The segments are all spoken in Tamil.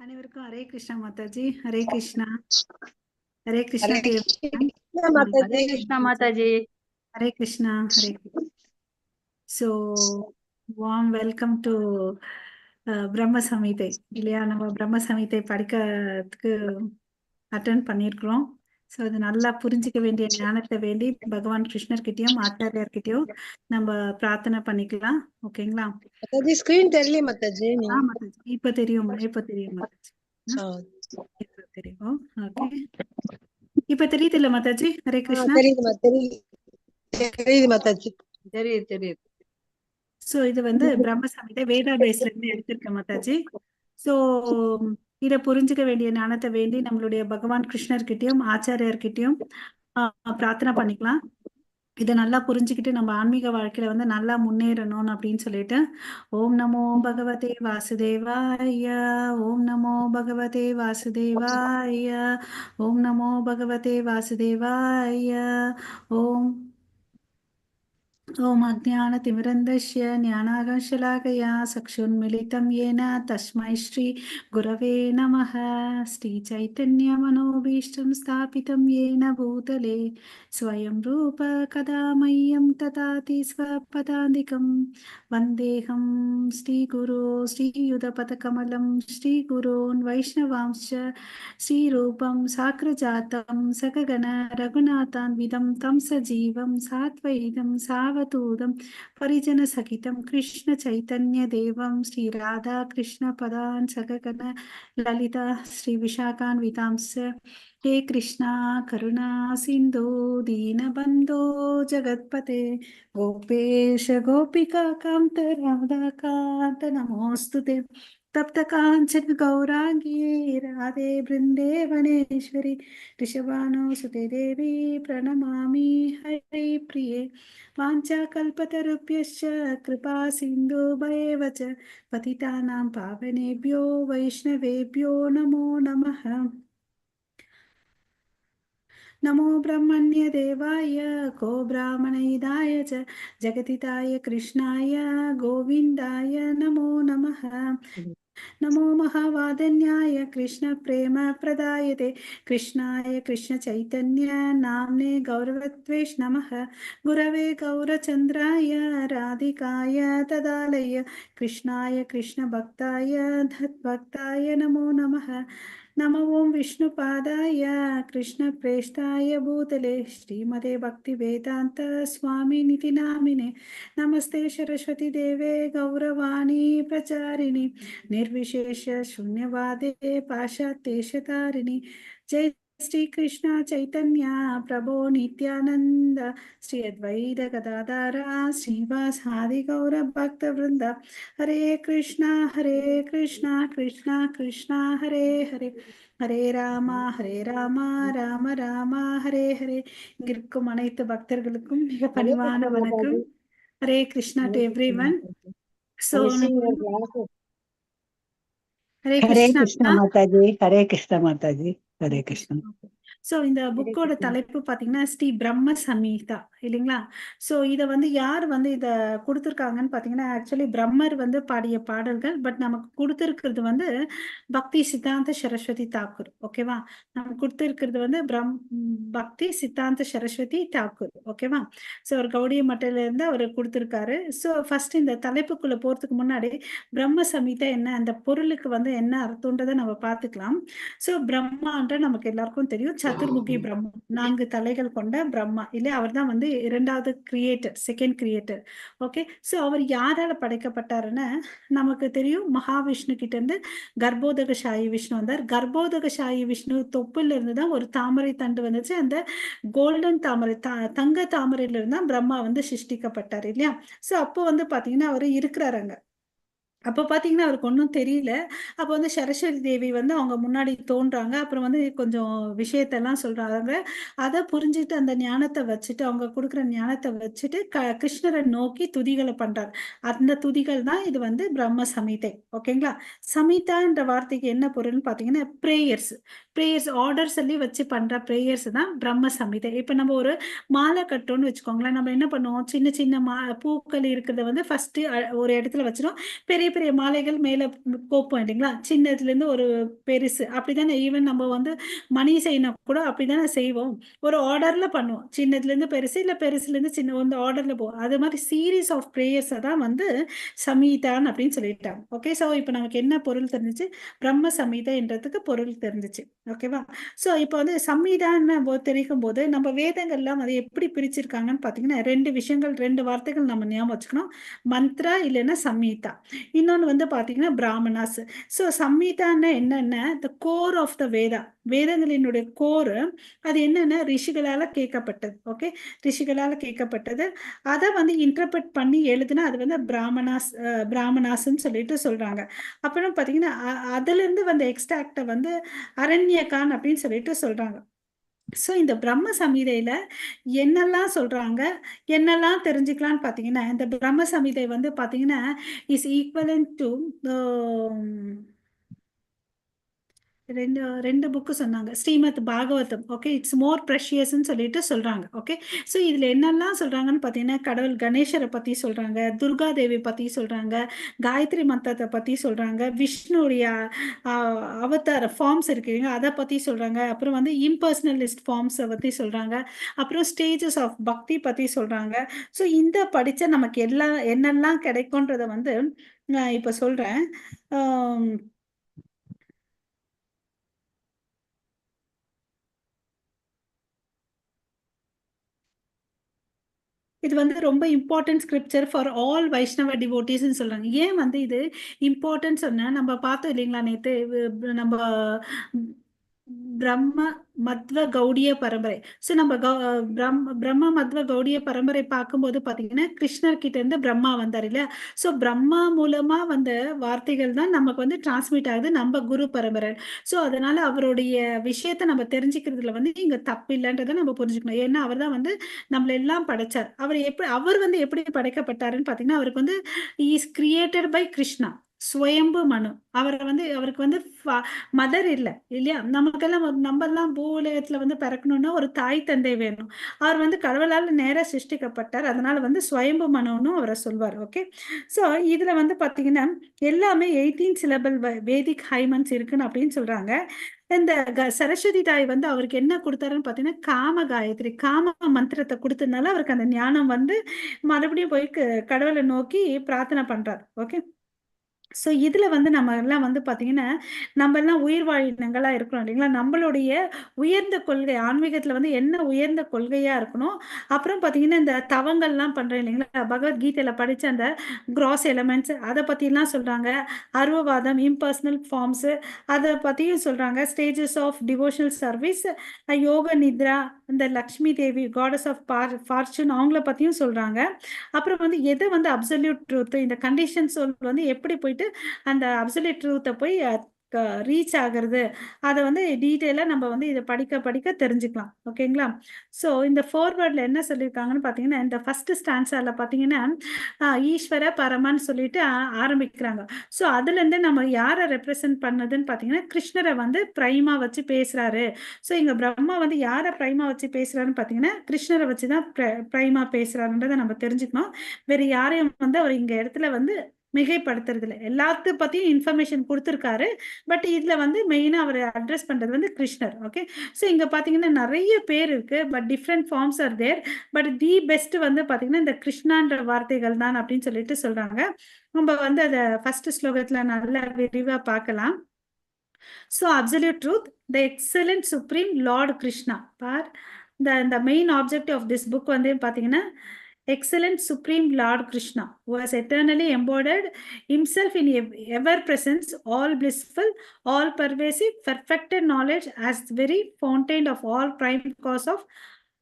அனைவருக்கும் Hare Krishna Mataji. Hare Krishna. Hare Krishna Hare to everyone. Krishna Mataji. Hare Krishna Mataji. Hare Krishna. Hare Krishna. So warm welcome to பிரம்ம சமீதை இல்லையா? நம்ம பிரம்ம சமீதை படிக்கிறதுக்கு அட்டன் பண்ணியிருக்கிறோம். ஸோ அது நல்லா புரிஞ்சிக்க வேண்டிய ஞானத்தை வேண்டி பகவான் கிருஷ்ணர்கிட்டயும் ஆச்சாரியார்கிட்டயும் நம்ம பிரார்த்தனை பண்ணிக்கலாம். ஓகேங்களா? மாதாஜி ஸ்கிரீன் தெரியல மாதாஜி. மாதாஜி இப்ப தெரியும் மாதாஜி. இப்ப தெரியும். ஓகே, இப்ப தெரியுது இல்ல மாதாஜி? ஹரே கிருஷ்ணா. தெரியுது மாதாஜி. தெரியுது. சோ இது வந்து பிரம்ம சமீதை வேதா பேஸ்ல இருந்து எடுத்திருக்கேன் மாதாஜி. சோ இத புரிஞ்சுக்க வேண்டிய ஞானத்தை வேண்டி நம்மளுடைய பகவான் கிருஷ்ணர்கிட்டயும் ஆச்சாரியர்கிட்டயும் பிரார்த்தனை பண்ணிக்கலாம். இதை நல்லா புரிஞ்சுக்கிட்டு நம்ம ஆன்மீக வாழ்க்கையில வந்து நல்லா முன்னேறணும் அப்படின்னு சொல்லிட்டு ஓம் நமோ பகவதே வாசுதேவாய, ஓம் நமோ பகவதே வாசுதேவாய, ஓம் நமோ பகவதே வாசுதேவாய, ஓம் ஓம் அஜ்ஞானதிமிரந்தஸ்ய ஞானாகர்ஷலாகயா சக்ஷுன்மிலிதம் येन तस्मै श्री गुरवे नमः. श्रीचैतन्यमनोभीष्टं स्थापितं येन भूतले स्वयं रूप कदा मह्यं ददाति स्वपदान्तिकं वन्देऽहं श्रीगुरो श्रीयुतपदकमलं श्रीगुरोन् वैष्णवांश्च श्रीरूपं साग्रजातं सगगण रघुनाथान्वितं तं सजीवं साद्वैतं सावधूतं परिजनसहितं कृष्णचैतन्यदेवं श्रीराधाकृष्णपदान् सगगण ललिता श्रीविशाखान्वितांश्च हे कृष्णा करुणा सिन्धो दीनबन्धो जगत्पते गोपेश गोपिकान्त राधाकान्त नमोऽस्तु ते तप्त कांचन गौरांगी राधे वृंदेवनेश्वरी ऋषभानुसुते देवी प्रणमामि हरि प्रिये वाञ्छाकल्पतरुभ्यश्च कृपा सिन्धुभ्येव च पतितानां पावनेभ्यो वैष्णवेभ्यो नमो नमः. नमो ब्रह्मण्य देवाय को ब्राह्मणहिताय च जगतिताय कृष्णाय गोविन्दाय नमो नमः. नमो महावादन्याय कृष्ण प्रेम प्रदायते कृष्णाय कृष्ण चैतन्य नाम्ने गौरवत्वेश नमः. गुरवे गौरचन्द्राय राधिकाय तदालय कृष्णाय कृष्ण भक्ताय धद्भक्ताय नमो नमः. नमो ओं विष्णुपादाय कृष्णप्रेष्ठाय भूतले श्रीमते भक्तिवेदान्त स्वामिनिति नामिने नमस्ते सरस्वती देवे गौरवाणी प्रचारिणी निर्विशेष शून्यवादे पाश्चात्येशतारिणी. जय श्री कृष्ण चैतन्य प्रभो नित्यानंद श्री अद्वैत गदाधर श्रीवासादि गौर भक्त वृंद. हरे कृष्णा कृष्णा कृष्णा हरे हरे, ஹரே ராமா ராம ராமா ஹரே ஹரே. இங்க இருக்கும் அனைத்து பக்தர்களுக்கும் மிக பணிவான வணக்கம். Hare Krishna to everyone. So Hare Krishna Mataji. Hare Krishna Mataji. Hare Krishna. So இந்த புக்கோட தலைப்பு பார்த்தீங்கன்னா ஸ்ரீ பிரம்ம சமீதா இல்லைங்களா? ஸோ இதை வந்து யார் வந்து இதை கொடுத்துருக்காங்கன்னு பார்த்தீங்கன்னா ஆக்சுவலி பிரம்மர் வந்து பாடிய பாடல்கள். பட் நமக்கு கொடுத்துருக்கிறது வந்து பக்தி சித்தாந்த சரஸ்வதி தாக்கூர். ஓகேவா? நமக்கு கொடுத்துருக்கிறது வந்து பக்தி சித்தாந்த சரஸ்வதி தாக்கூர். ஓகேவா? ஸோ அவர் கௌடிய மட்டையிலேருந்து அவர் கொடுத்துருக்காரு. ஸோ ஃபர்ஸ்ட் இந்த தலைப்புக்குள்ளே போகிறதுக்கு முன்னாடி பிரம்ம சமீதா என்ன, அந்த பொருளுக்கு வந்து என்ன அர்த்தம்ன்றதை நம்ம பார்த்துக்கலாம். ஸோ பிரம்மான்ற நமக்கு எல்லாருக்கும் தெரியும், சதுர்முகி பிரம்மா, 4 தலைகள் கொண்ட பிரம்மா இல்லையா? அவர் தான் வந்து 2வது creator, second creator. Okay, so அவர் யாரால படைக்கப்பட்டாருன்னு நமக்கு தெரியும். மகாவிஷ்ணு கிட்ட இருந்து கர்ப்போதகசாயி விஷ்ணு வந்தார். கர்ப்போதகசாயி விஷ்ணு தொப்புல இருந்து தான் ஒரு தாமரை தண்டு வந்துச்சு. அந்த கோல்டன் தாமரை தங்க தாமரையில இருந்து தான் பிரம்மா வந்து சிருஷ்டிக்கப்பட்டார் இல்லையா? ஸோ அப்போ வந்து பாத்தீங்கன்னா அவர் இருக்கிறாருங்க. அப்போ பார்த்தீங்கன்னா அவருக்கு ஒன்றும் தெரியல. அப்போ வந்து சரஸ்வதி தேவி வந்து அவங்க முன்னாடி தோன்றாங்க. அப்புறம் வந்து கொஞ்சம் விஷயத்தெல்லாம் சொல்றாங்க. அதை புரிஞ்சுட்டு அந்த ஞானத்தை வச்சுட்டு, அவங்க கொடுக்குற ஞானத்தை வச்சுட்டு கிருஷ்ணரை நோக்கி துதிகளை பண்றாரு. அந்த துதிகள் தான் இது வந்து பிரம்ம சமீதை. ஓகேங்களா? சமீதான்ற வார்த்தைக்கு என்ன பொருள்னு பார்த்தீங்கன்னா ப்ரேயர்ஸ் ஆர்டர் சொல்லி வச்சு பண்ற ப்ரேயர்ஸ் தான் பிரம்ம சமீதை. இப்போ நம்ம ஒரு மாலை கட்டோம்னு வச்சுக்கோங்களேன். நம்ம என்ன பண்ணுவோம், சின்ன சின்ன பூக்கள் இருக்கிறத வந்து ஃபர்ஸ்ட் ஒரு இடத்துல வச்சிடும், பெரிய பெரிய மாலைகள் மேல கோப்போம் இல்லைங்களா? சின்னதுல இருந்து ஒரு பெருசு அப்படிதானே. ஈவன் நம்ம வந்து மணி செய்யணும் கூட அப்படிதானே செய்வோம். ஒரு ஆர்டர்ல பண்ணுவோம். சின்னதுல இருந்து பெருசு, இல்ல பெருசுல இருந்து சின்ன அந்த ஆர்டர்ல போவோம். அது மாதிரி சீரீஸ் ஆஃப் பிரேயர்ஸை தான் வந்து சமீதான் அப்படின்னு சொல்லிட்டாங்க. ஓகே, ஸோ இப்போ நமக்கு என்ன பொருள் தெரிஞ்சிச்சு? பிரம்ம சமீதை என்றதுக்கு பொருள் தெரிஞ்சிச்சு. ஓகேவா? ஸோ இப்போ வந்து சம்மிதான்னு தெரிவிக்கும் போது நம்ம வேதங்கள்லாம் அதை எப்படி பிரிச்சிருக்காங்கன்னு பார்த்தீங்கன்னா, 2 விஷயங்கள், 2 வார்த்தைகள் நம்ம ஞாபகம் வச்சுக்கணும். மந்த்ரா இல்லைன்னா சம்ஹிதா. இன்னொன்று வந்து பார்த்தீங்கன்னா பிராமணாஸ். ஸோ சம்ஹிதான்னா என்னென்ன? The core of the Veda. வேதங்களினுடைய கோர் அது என்னென்ன? ரிஷிகளால் கேட்கப்பட்டது. ஓகே, ரிஷிகளால் கேட்கப்பட்டது. அதை வந்து இன்டர்பிரட் பண்ணி எழுதுனா அது வந்து பிராமணாஸ்ன்னு சொல்லிட்டு சொல்றாங்க. அப்புறம் பார்த்தீங்கன்னா அதிலிருந்து வந்த எக்ஸ்ட்ராக்டை வந்து அரண்யகான் அப்படின்னு சொல்லிட்டு சொல்றாங்க. ஸோ இந்த பிரம்ம சமீதையில என்னெல்லாம் சொல்றாங்க, என்னெல்லாம் தெரிஞ்சுக்கலாம்னு பார்த்தீங்கன்னா, இந்த பிரம்ம சமீதை வந்து பார்த்தீங்கன்னா இஸ் ஈக்குவலன்ட் டு 2 புக்கு சொன்னாங்க. Srimad Bhagavatam. Okay, it's more ப்ரெஷியஸ்ன்னு சொல்லிட்டு சொல்றாங்க. ஓகே, ஸோ இதில் என்னெல்லாம் சொல்றாங்கன்னு பார்த்தீங்கன்னா, கடவுள் கணேசரை பற்றி சொல்றாங்க, துர்கா தேவி பற்றி சொல்றாங்க, காயத்ரி மந்திரத்தை பற்றி சொல்றாங்க, விஷ்ணுடைய அவதார ஃபார்ம்ஸ் இருக்குங்க அதை பற்றி சொல்றாங்க, அப்புறம் வந்து இம்பர்சனலிஸ்ட் ஃபார்ம்ஸை பற்றி சொல்றாங்க, அப்புறம் ஸ்டேஜஸ் ஆஃப் பக்தி பற்றி சொல்றாங்க. ஸோ இந்த படித்த நமக்கு என்னெல்லாம் கிடைக்கும்ன்றதை வந்து நான் இப்போ சொல்றேன். இது வந்து ரொம்ப இம்பார்ட்டன்ட் ஸ்கிரிப்சர் ஃபார் ஆல் வைஷ்ணவ டிவோட்டிஸ்ன்னு சொல்றாங்க. ஏன் வந்து இது இம்பார்ட்டன்ட் சொன்னா, நம்ம பார்த்தோம் இல்லைங்களா நேத்து நம்ம பிரம்ம மத்வ கௌடிய பரம்பரை. ஸோ நம்ம பிரம்ம மத்வ கௌடிய பரம்பரை பார்க்கும்போது பார்த்தீங்கன்னா, கிருஷ்ணர் கிட்ட இருந்து பிரம்மா வந்தார் இல்லையா? ஸோ பிரம்மா மூலமா வந்த வார்த்தைகள் தான் நமக்கு வந்து டிரான்ஸ்மிட் ஆகுது நம்ம குரு பரம்பரை. ஸோ அதனால அவருடைய விஷயத்தை நம்ம தெரிஞ்சுக்கிறதுல வந்து இங்க தப்பு இல்லைன்றதை நம்ம புரிஞ்சுக்கணும். ஏன்னா அவர் தான் வந்து நம்மள எல்லாம் படைச்சார். அவர் வந்து எப்படி படைக்கப்பட்டாருன்னு பார்த்தீங்கன்னா, அவருக்கு வந்து is created by Krishna. Swayambu மனு. அவருக்கு வந்து மதர் இல்லை இல்லையா? நமக்கெல்லாம் நம்ம எல்லாம் பூலகத்துல வந்து பிறக்கணும்னா ஒரு தாய் தந்தை வேணும். அவர் வந்து கடவுளால் நேராக சிருஷ்டிக்கப்பட்டார். அதனால வந்து ஸ்வயம்பு மனுன்னு அவரை சொல்வார். ஓகே, ஸோ இதுல வந்து பாத்தீங்கன்னா எல்லாமே 18 சிலபல் வேதிக் ஹைமன்ஸ் இருக்குன்னு அப்படின்னு சொல்றாங்க. இந்த சரஸ்வதி தாய் வந்து அவருக்கு என்ன கொடுத்தாருன்னு பார்த்தீங்கன்னா, காம காயத்ரி, காம மந்திரத்தை கொடுத்ததுனால அவருக்கு அந்த ஞானம் வந்து மறுபடியும் போய் கடவுளை நோக்கி பிரார்த்தனை பண்றார். ஓகே, ஸோ இதில் வந்து நம்ம எல்லாம் வந்து பார்த்தீங்கன்னா, நம்ம எல்லாம் உயிர் வாழினங்களாக இருக்கிறோம் இல்லைங்களா? நம்மளுடைய உயர்ந்த கொள்கை ஆன்மீகத்தில் வந்து என்ன உயர்ந்த கொள்கையாக இருக்கணும். அப்புறம் பார்த்தீங்கன்னா, இந்த தவங்கள்லாம் பண்ணுறோம் இல்லைங்களா? பகவத்கீதையில் படித்த அந்த கிராஸ் எலமெண்ட்ஸ் அதை பற்றிலாம் சொல்கிறாங்க. அருவவாதம், இம்பர்சனல் ஃபார்ம்ஸு அதை பற்றியும் சொல்கிறாங்க. ஸ்டேஜஸ் ஆஃப் டிவோஷனல் சர்வீஸ், யோக நித்ரா, இந்த Lakshmi Devi goddess of fortune அவங்கள பற்றியும் சொல்கிறாங்க. அப்புறம் வந்து எது வந்து அப்சல்யூட் ட்ரூத், இந்த கண்டிஷன் சோல் வந்து எப்படி போயிட்டு அந்த அப்சல்யூட் ட்ரூத்தை போய் ரீச் ஆகிறது, அதை வந்து டீட்டெயிலாக நம்ம வந்து இதை படிக்க படிக்க தெரிஞ்சுக்கலாம். ஓகேங்களா? ஸோ இந்த ஃபோர்வேர்டில் என்ன சொல்லியிருக்காங்கன்னு பார்த்தீங்கன்னா, இந்த ஃபர்ஸ்ட் ஸ்டான்ஸால பார்த்தீங்கன்னா ஈஸ்வர பரமான்னு சொல்லிட்டு ஆரம்பிக்கிறாங்க. ஸோ அதுலேருந்து நம்ம யாரை ரெப்ரசன்ட் பண்ணதுன்னு பார்த்தீங்கன்னா, கிருஷ்ணரை வந்து பிரைமா வச்சு பேசுறாரு. ஸோ இங்கே பிரம்மா வந்து யாரை பிரைமா வச்சு பேசுறாருன்னு பார்த்தீங்கன்னா, கிருஷ்ணரை வச்சு தான் பிரைமா பேசுறாருன்றதை நம்ம தெரிஞ்சுக்கணும். வேறு யாரையும் வந்து அவர் இங்கே இடத்துல வந்து மிகைப்படுத்துறது இல்லை. எல்லாத்த பத்தியும் இன்ஃபர்மேஷன் கொடுத்துருக்காரு. பட் இதுல வந்து மெயினா அவர் அட்ரஸ் பண்றது வந்து கிருஷ்ணர். ஓகே, ஸோ இங்க பாத்தீங்கன்னா நிறைய பேர் இருக்கு. But different forms are there. But the best வந்து பாத்தீங்கன்னா இந்த கிருஷ்ணான்ற வார்த்தைகள் தான் அப்படின்னு சொல்லிட்டு சொல்றாங்க. நம்ம வந்து அதை ஃபர்ஸ்ட் ஸ்லோகத்துல நல்லா விரிவா பார்க்கலாம். So absolute truth, the excellent supreme lord Krishna for the main objective of this book வந்து பாத்தீங்கன்னா, excellent supreme Lord Krishna, who has eternally embodied himself in ever presence, all blissful, all pervasive, perfected knowledge as very fountain of all prime cause of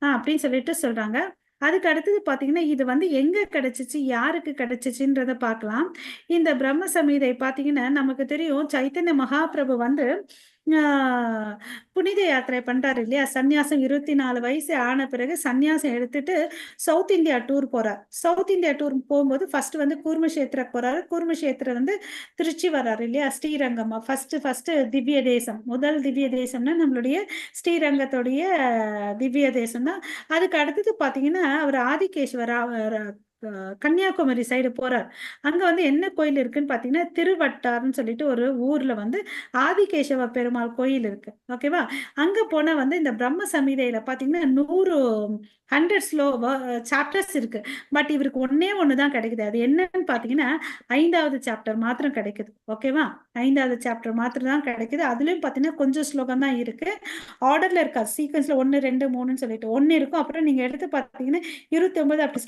அப்படின்னு சொல்லிட்டு சொல்றாங்க. அதுக்கு அடுத்தது பார்த்தீங்கன்னா, இது வந்து எங்க கிடைச்சிச்சு, யாருக்கு கிடைச்சிச்சுன்றத பார்க்கலாம். இந்த பிரம்ம சமீதை பார்த்தீங்கன்னா, நமக்கு தெரியும் சைத்தன்ய மகாபிரபு வந்து புனித யாத்திரை பண்றாரு இல்லையா? சன்னியாசம் 24 வயசு ஆன பிறகு சன்னியாசம் எடுத்துட்டு சவுத் இந்தியா டூர் போறார். சவுத் இந்தியா டூர் போகும்போது ஃபர்ஸ்ட் வந்து கூர்மக்ஷேத்திர போறாரு. கூர்மக்ஷேத்திர வந்து திருச்சி வர்றாரு இல்லையா? ஸ்ரீரங்கமா ஃபர்ஸ்ட் திவ்ய தேசம். முதல் திவ்ய தேசம்னா நம்மளுடைய ஸ்ரீரங்கத்துடைய திவ்ய தேசம் தான். அதுக்கு அடுத்தது பார்த்தீங்கன்னா அவர் ஆதிகேஸ்வரா கன்னியாகுமரி சைடு போறார். அங்க வந்து என்ன கோயில் இருக்குன்னு பாத்தீங்கன்னா திருவட்டார்னு சொல்லிட்டு ஒரு ஊர்ல வந்து ஆதிகேசவ பெருமாள் கோயில் இருக்கு. ஓகேவா? அங்க போனா வந்து இந்த பிரம்ம சமீதையில பாத்தீங்கன்னா 100 சாப்டர்ஸ் இருக்கு. பட் இவருக்கு ஒன்னே ஒண்ணுதான் கிடைக்குது. அது என்னன்னு பாத்தீங்கன்னா 5வது சாப்டர் மாத்திரம் கிடைக்குது. ஓகேவா? 5வது சாப்டர் மாத்திரம் தான் கிடைக்குது. அதுலயும் பாத்தீங்கன்னா கொஞ்சம் ஸ்லோகம் தான் இருக்கு. ஆர்டர்ல இருக்கா, சீக்வன்ஸ்ல 1 2 3ன்னு சொல்லிட்டு 1 இருக்கும். அப்புறம் நீங்க எடுத்து பார்த்தீங்கன்னா 29 அப்படி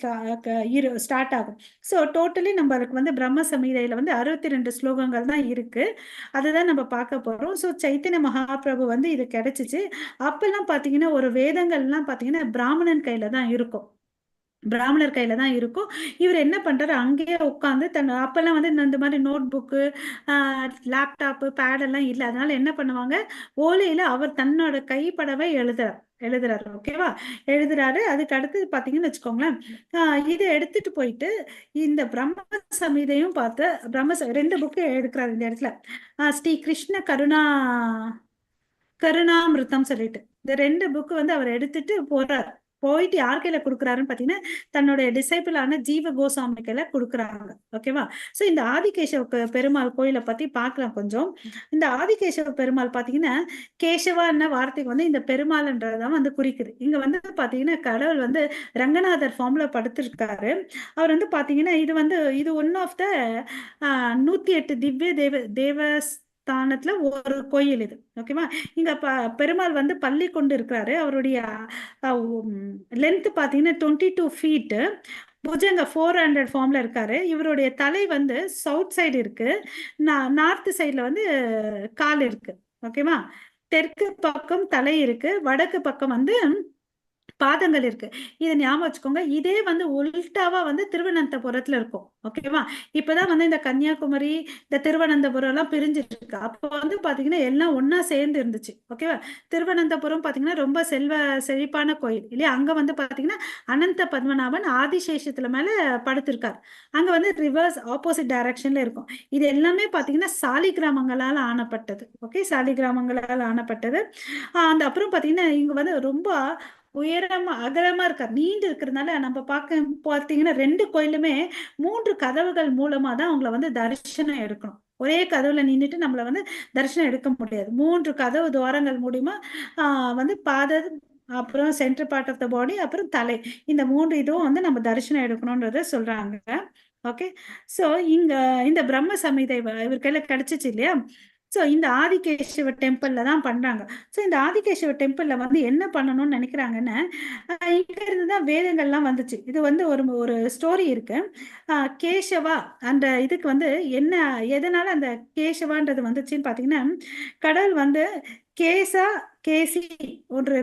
ஸ்டார்ட் ஆகும். ஸோ டோட்டலி நம்மளுக்கு வந்து பிரம்ம சமீதையில வந்து 62 ஸ்லோகங்கள் தான் இருக்கு. அதுதான் நம்ம பார்க்க போறோம். ஸோ சைத்தன்ய மகாபிரபு வந்து இது கிடைச்சிச்சு. அப்பெல்லாம் பார்த்தீங்கன்னா ஒரு வேதங்கள்லாம் பார்த்தீங்கன்னா பிராமணன் கையில தான் இருக்கும். பிராமணர் கையில தான் இருக்கும். இவர் என்ன பண்றாரு, அங்கேயே உட்காந்து அப்பெல்லாம் வந்து இந்த மாதிரி நோட் புக்கு, லேப்டாப்பு, பேட் எல்லாம் இல்லை. அதனால என்ன பண்ணுவாங்க, ஓலையில அவர் தன்னோட கைப்படவே எழுதுறாரு. ஓகேவா? எழுதுறாரு. அதுக்கு அடுத்தது பாத்தீங்கன்னு வச்சுக்கோங்களேன், இதை எடுத்துட்டு போயிட்டு இந்த பிரம்ம சமீதையும் பார்த்து ரெண்டு புக்கு எடுக்கிறாரு இந்த இடத்துல. ஸ்ரீ கிருஷ்ண கருணாமிருத்தம் சொல்லிட்டு இந்த 2 புக்கு வந்து அவர் எடுத்துட்டு போறாரு. போயிட்டு யார் கையில கொடுக்குறாருன்னு பாத்தீங்கன்னா தன்னுடைய டிசைபிளான ஜீவ கோசாமி கையில கொடுக்குறாங்க. ஓகேவா? சோ இந்த ஆதிகேசவ பெருமாள் கோயிலை பத்தி பார்க்கலாம் கொஞ்சம். இந்த ஆதிகேசவ பெருமாள் பாத்தீங்கன்னா கேசவான வார்த்தைக்கு வந்து இந்த பெருமாள்ன்றதான் வந்து குறிக்குது. இங்க வந்து பாத்தீங்கன்னா கடவுள் வந்து ரங்கநாதர் ஃபார்ம்ல படுத்திருக்காரு. அவர் வந்து பாத்தீங்கன்னா இது ஒன் ஆஃப் த 108 திவ்ய தேவஸ்தானத்துல ஒரு கோயில் இது. ஓகேவா? இங்க பெருமாள் வந்து பள்ளி கொண்டு இருக்கிறாரு. அவருடைய லென்த் பாத்தீங்கன்னா 22 ஃபீட். புஜங்க 400 ஃபார்ம்ல இருக்காரு. இவருடைய தலை வந்து சவுத் சைடு இருக்கு. நார்த் சைடுல வந்து கால் இருக்கு. ஓகேவா? தெற்கு பக்கம் தலை இருக்கு, வடக்கு பக்கம் வந்து பாதங்கள் இருக்கு. இதை ஞாபகம் வச்சுக்கோங்க. இதே வந்து உல்டாவா வந்து திருவனந்தபுரத்துல இருக்கும். ஓகேவா? இப்பதான் வந்து இந்த கன்னியாகுமரி, இந்த திருவனந்தபுரம் எல்லாம் பிரிஞ்சிட்டு இருக்கு. அப்போ வந்து பாத்தீங்கன்னா எல்லாம் ஒன்னா சேர்ந்து இருந்துச்சு. ஓகேவா? திருவனந்தபுரம் பாத்தீங்கன்னா ரொம்ப செழிப்பான கோயில் இல்லையா? அங்க வந்து பாத்தீங்கன்னா அனந்த பத்மநாபன் ஆதிசேஷத்துல மேல படுத்திருக்கார். அங்க வந்து ரிவர்ஸ் ஆப்போசிட் டைரக்ஷன்ல இருக்கும். இது எல்லாமே பாத்தீங்கன்னா சாலி கிராமங்களால் ஆனப்பட்டது. ஓகே, சாலி கிராமங்களால் ஆனப்பட்டது. அந்த அப்புறம் பாத்தீங்கன்னா இங்க வந்து ரொம்ப உயரமா அகலமா இருக்கார், நீண்டு இருக்கிறதுனால நம்ம பார்த்தீங்கன்னா 2 கோயிலுமே 3 கதவுகள் மூலமா தான் அவங்கள வந்து தரிசனம் எடுக்கணும். ஒரே கதவுல நின்றுட்டு நம்மள வந்து தரிசனம் எடுக்க முடியாது. 3 கதவு துவாரங்கள் மூலியமா வந்து அப்புறம் சென்டர் பார்ட் ஆஃப் த பாடி, அப்புறம் தலை, இந்த 3 இதுவும் வந்து நம்ம தரிசனம் எடுக்கணும்ன்றத சொல்றாங்க. ஓகே, சோ இந்த பிரம்ம சமீதை இவர் கையில கிடைச்சிச்சு இல்லையா? ஸோ இந்த ஆதிகேசவ டெம்பிள்ல தான் பண்றாங்க. ஸோ இந்த ஆதிகேசவ டெம்பிள்ல வந்து என்ன பண்ணணும்னு நினைக்கிறாங்கன்னு, இங்க இருந்து தான் வேதங்கள்லாம் வந்துச்சு. இது வந்து ஒரு ஸ்டோரி இருக்கு. கேசவா அந்த இதுக்கு வந்து என்ன, எதனால அந்த கேசவான்றது வந்துச்சுன்னு பாத்தீங்கன்னா, கடவுள் வந்து கேசி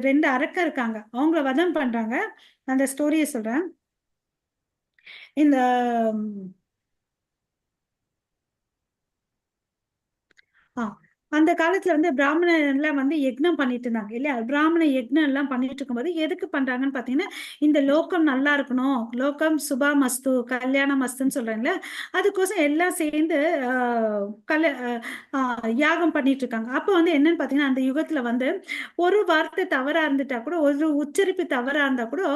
2 அரக்கர் இருக்காங்க, அவங்கள வதம் பண்றாங்க. அந்த ஸ்டோரியை சொல்றேன். இந்த அந்த காலத்துல வந்து பிராமணர் எல்லாம் வந்து யக்னம் பண்ணிட்டு இருந்தாங்க இல்லையா? பிராமண யக்னம் எல்லாம் பண்ணிட்டு இருக்கும்போது எதுக்கு பண்றாங்கன்னு பாத்தீங்கன்னா, இந்த லோகம் நல்லா இருக்கணும், லோகம் சுபா மஸ்து, கல்யாண மஸ்துன்னு சொல்றாங்கல்ல, அதுக்கோசம் எல்லாம் சேர்ந்து யாகம் பண்ணிட்டு இருக்காங்க. அப்ப வந்து என்னன்னு பாத்தீங்கன்னா, அந்த யுகத்துல வந்து ஒரு வார்த்தை தவறா இருந்துட்டா கூட, ஒரு உச்சரிப்பு தவறா இருந்தா கூட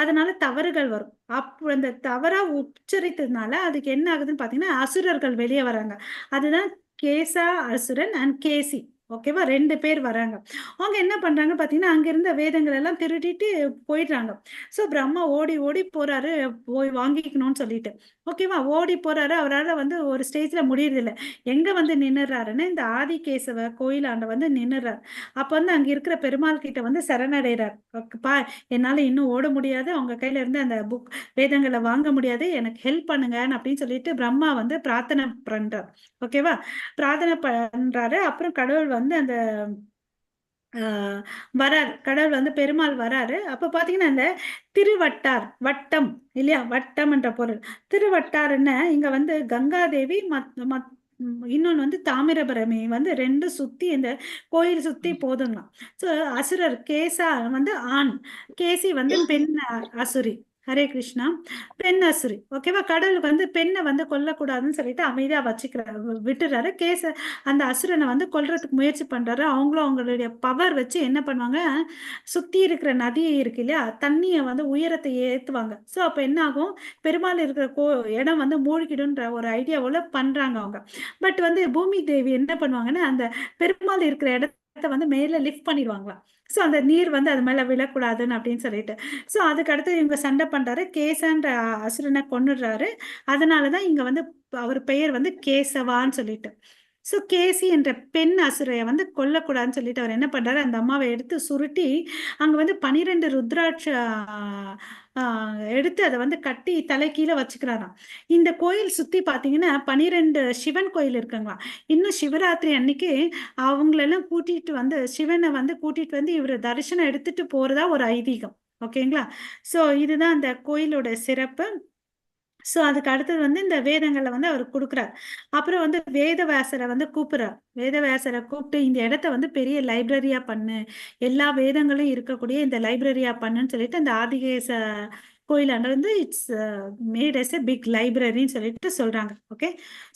அதனால தவறுகள் வரும். அப்போ அந்த தவறா உச்சரித்ததுனால அதுக்கு என்ன ஆகுதுன்னு பாத்தீங்கன்னா அசுரர்கள் வெளியே வராங்க. அதுதான் கேசா அசுரன் அண்ட் கேசி. ஓகேவா? 2 பேர் வராங்க. அவங்க என்ன பண்றாங்க பாத்தீங்கன்னா, அங்க இருந்த வேதங்கள் எல்லாம் திருடிட்டு போயிடுறாங்க. சோ பிரம்மா ஓடி ஓடி போறாரு, போய் வாங்கிக்கணும்னு சொல்லிட்டு. ஓகேவா? ஓடி போறாரு. அவரால் வந்து ஒரு ஸ்டேஜ்ல முடியறது இல்லை. எங்க வந்து நின்னுறாருன்னு இந்த ஆதிகேசவ கோயிலாண்ட வந்து நின்னுறாரு. அப்ப வந்து அங்க இருக்கிற பெருமாள் கிட்ட வந்து சரணடைறார். பா, என்னால இன்னும் ஓட முடியாது, அவங்க கையில இருந்து அந்த வேதங்களை வாங்க முடியாது, எனக்கு ஹெல்ப் பண்ணுங்க அப்படின்னு சொல்லிட்டு பிரம்மா வந்து பிரார்த்தனை பண்றார். ஓகேவா? பிரார்த்தனை பண்றாரு. அப்புறம் கடவுள் வந்து அந்த வராரு. கடவுள் வந்து பெருமாள் வராரு. அப்ப பாத்தீங்கன்னா இந்த திருவட்டார், வட்டம் இல்லையா? வட்டம் என்ற பொருள். திருவட்டார்ன்னு இங்க வந்து கங்காதேவி இன்னொன்னு வந்து தாமிரபரணி வந்து 2 சுத்தி இந்த கோயில் சுத்தி போதுங்களாம். சோ அசுரர் கேசா வந்து ஆண், கேசி வந்து பெண் அசுரி. ஹரே கிருஷ்ணா. பெண் அசுரி, ஓகேவா? கடவுளுக்கு வந்து பெண்ணை வந்து கொல்லக்கூடாதுன்னு சொல்லிட்டு அமைதியா வச்சுக்கிறாரு, விட்டுறாரு. அந்த அசுரனை வந்து கொல்றதுக்கு முயற்சி பண்றாரு. அவங்களும் அவங்களுடைய பவர் வச்சு என்ன பண்ணுவாங்க, சுத்தி இருக்கிற நதி இருக்கு இல்லையா, தண்ணியை வந்து உயரத்தை ஏத்துவாங்க. ஸோ அப்ப என்ன ஆகும், பெருமாள் இருக்கிற இடம் வந்து மூழ்கிடுன்ற ஒரு ஐடியாவோட பண்றாங்க அவங்க. பட் வந்து பூமி தேவி என்ன பண்ணுவாங்கன்னா, அந்த பெருமாள் இருக்கிற இடத்த வந்து மேல லிஃப்ட் பண்ணிடுவாங்களா. ஸோ அந்த நீர் வந்து அது மேல விழக்கூடாதுன்னு அப்படின்னு சொல்லிட்டு. ஸோ அதுக்கு அடுத்து இவங்க சண்டை பண்றாரு, கேசன்ற அசுரனை கொன்னுடுறாரு. அதனாலதான் இங்க வந்து அவர் பெயர் வந்து கேசவான்னு சொல்லிட்டு. ஸோ கேசி என்ற பெண் அசுரையை வந்து கொல்லக்கூடாதுன்னு சொல்லிட்டு அவர் என்ன பண்றாரு, அந்த அம்மாவை எடுத்து சுருட்டி அங்க வந்து 12 ருத்ராட்ச எடுத்து அதை வந்து கட்டி தலை கீழே வச்சுக்கிறாராம். இந்த கோயில் சுத்தி பாத்தீங்கன்னா 12 சிவன் கோயில் இருக்குங்களா. இன்னும் சிவராத்திரி அன்னைக்கு அவங்களெல்லாம் கூட்டிட்டு வந்து, சிவனை வந்து கூட்டிட்டு வந்து இவர் தரிசனம் எடுத்துட்டு போறதா ஒரு ஐதீகம். ஓகேங்களா. ஸோ இதுதான் அந்த கோயிலோட சிறப்பு. ஸோ அதுக்கு அடுத்தது வந்து இந்த வேதங்களை வந்து அவர் கொடுக்குறார். அப்புறம் வந்து வேதவியாசரை வந்து கூப்பிடுறார். வேதவியாசரை கூப்பிட்டு இந்த இடத்த வந்து பெரிய லைப்ரரியா பண்ணு, எல்லா வேதங்களும் இருக்கக்கூடிய இந்த லைப்ரரியா பண்ணுன்னு சொல்லிட்டு அந்த ஆதிகேச கோயிலாண்ட வந்து it's made as a big லைப்ரரின்னு சொல்லிட்டு சொல்றாங்க. ஓகே.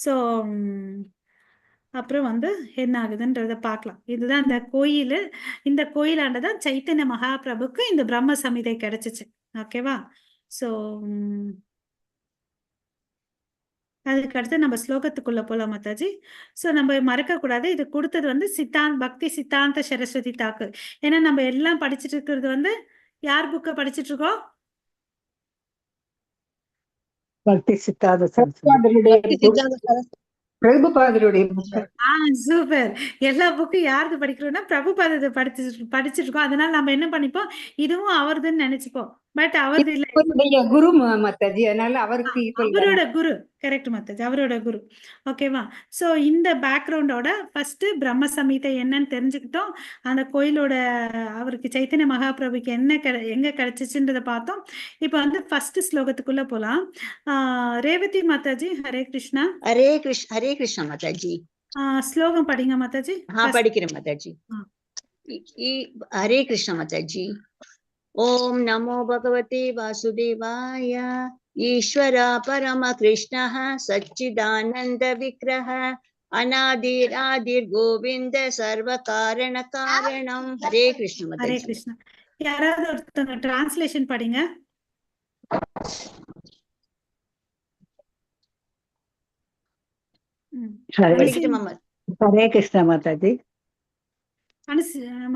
ஸோ அப்புறம் வந்து என்ன ஆகுதுன்றத பார்க்கலாம். இதுதான் இந்த கோயில். இந்த கோயிலாண்டதான் சைத்தன்ய மகாபிரபுக்கு இந்த பிரம்ம சமிதை கிடைச்சிச்சு. ஓகேவா. ஸோ அதுக்கு அடுத்து நம்ம ஸ்லோகத்துக்குள்ள போலாம் மாதாஜி. ஸோ நம்ம மறக்க கூடாது, இது கொடுத்தது வந்து பக்தி சித்தாந்த சரஸ்வதி தாக்கூர். ஏன்னா நம்ம எல்லாம் படிச்சுட்டு இருக்கிறது வந்து யார் புக்கை படிச்சுட்டு இருக்கோம்? பக்தி சித்தாந்த சரஸ்வதி. பிரபுபாதருடைய சூப்பர். எல்லா புக்கும் யாருக்கு படிக்கிறோம்னா பிரபுபாதத்தை படிச்சுட்டு இருக்கோம். அதனால நம்ம என்ன பண்ணிப்போம், இதுவும் அவர்துன்னு நினைச்சுப்போம். பட் அவரது இல்ல, குரு மாதாஜி, அதனால அவருக்கு அவரோட குரு. கரெக்ட் மாதாஜி, அவரோட குரு. ஓகேவா. சோ இந்த பேக்ரவுண்டோட ஃபர்ஸ்ட் பிரம்ம சமீதை என்னன்னு தெரிஞ்சுக்கிட்டோம். அந்த கோயிலோட அவருக்கு சைத்தன்ய மகாபிரபுக்கு என்ன எங்க கிடைச்சிச்சுன்றத பார்த்தோம். இப்ப வந்து ஃபர்ஸ்ட் ஸ்லோகத்துக்குள்ள போலாம். ரேவதி மாதாஜி, ஹரே கிருஷ்ணா. ஹரே கிருஷ்ணா மாதாஜி. ஸ்லோகம் படிங்க மாதாஜி. படிக்கிறேன் மாதாஜி. ஹரே கிருஷ்ணா மாதாஜி. ஓம் நமோ பகவதே வாசுதேவாய. ஈஸ்வர பரம கிருஷ்ண சச்சிதானந்த விக்கிரக அநாதிராதிர் கோவிந்த சர்வ காரண காரணம். ஹரே கிருஷ்ண மாதாஜி. ஹரே கிருஷ்ணா. யாராவது ஒருத்தங்க டிரான்ஸ்லேஷன் படிங்க. ஹரே கிருஷ்ணா மாதாஜி.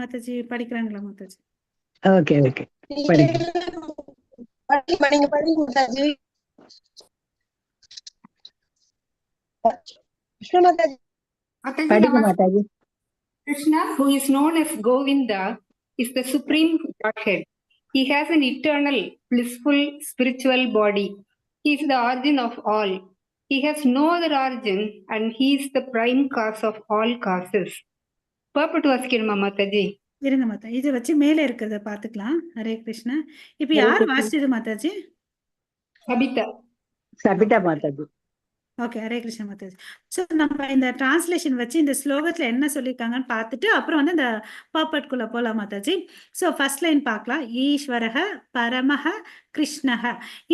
மாதாஜி படிக்கிறாங்களா Mataji? Okay okay, Krishna, who is known as Govinda, is the supreme Godhead. He has an eternal, blissful, spiritual body. He is the origin of all. He has no other origin, and he is the prime cause of all causes. பாப்பட்டு வாசிக்கணுமா மாதாஜி? இருங்க மாதா, இதை வச்சு மேல இருக்கிறத பாத்துக்கலாம். ஹரே கிருஷ்ணா. இப்ப யார் வாசிச்சது மாதாஜி? சபிதா மாதாஜி. ஓகே, ஹரே கிருஷ்ணா மாதாஜி. ஸோ நம்ம இந்த டிரான்ஸ்லேஷன் வச்சு இந்த ஸ்லோகத்துல என்ன சொல்லியிருக்காங்கன்னு பார்த்துட்டு அப்புறம் வந்து இந்த பர்பட்குள்ள போலாம் மாதாஜி. ஸோ ஃபர்ஸ்ட் லைன் பார்க்கலாம். ஈஸ்வரக பரமஹ கிருஷ்ணஹ.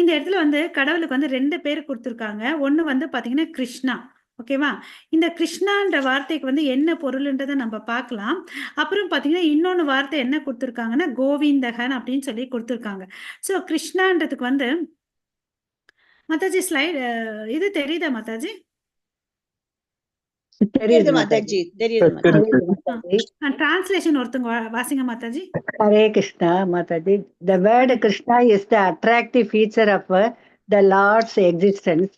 இந்த இடத்துல வந்து கடவுளுக்கு வந்து 2 பேர் கொடுத்துருக்காங்க. ஒன்று வந்து பார்த்தீங்கன்னா கிருஷ்ணா. ஓகேவா. இந்த கிருஷ்ணான்ற வார்த்தைக்கு வந்து என்ன பொருள்ன்றதை நம்ம பார்க்கலாம். அப்புறம் பார்த்தீங்கன்னா இன்னொன்று வார்த்தை என்ன கொடுத்துருக்காங்கன்னா கோவிந்தகன் அப்படின்னு சொல்லி கொடுத்துருக்காங்க. ஸோ கிருஷ்ணான்றதுக்கு வந்து மாதாஜி ஸ்லைடு இது தெரியுதா மாதாஜி? தெரியுது மாதாஜி, தெரியுது மாதாஜி. டிரான்ஸ்லேஷன் ஒருத்தங்க வாசிங்க Mataji. Hare Krishna Mataji. The word Krishna is the attractive feature of the Lord's existence,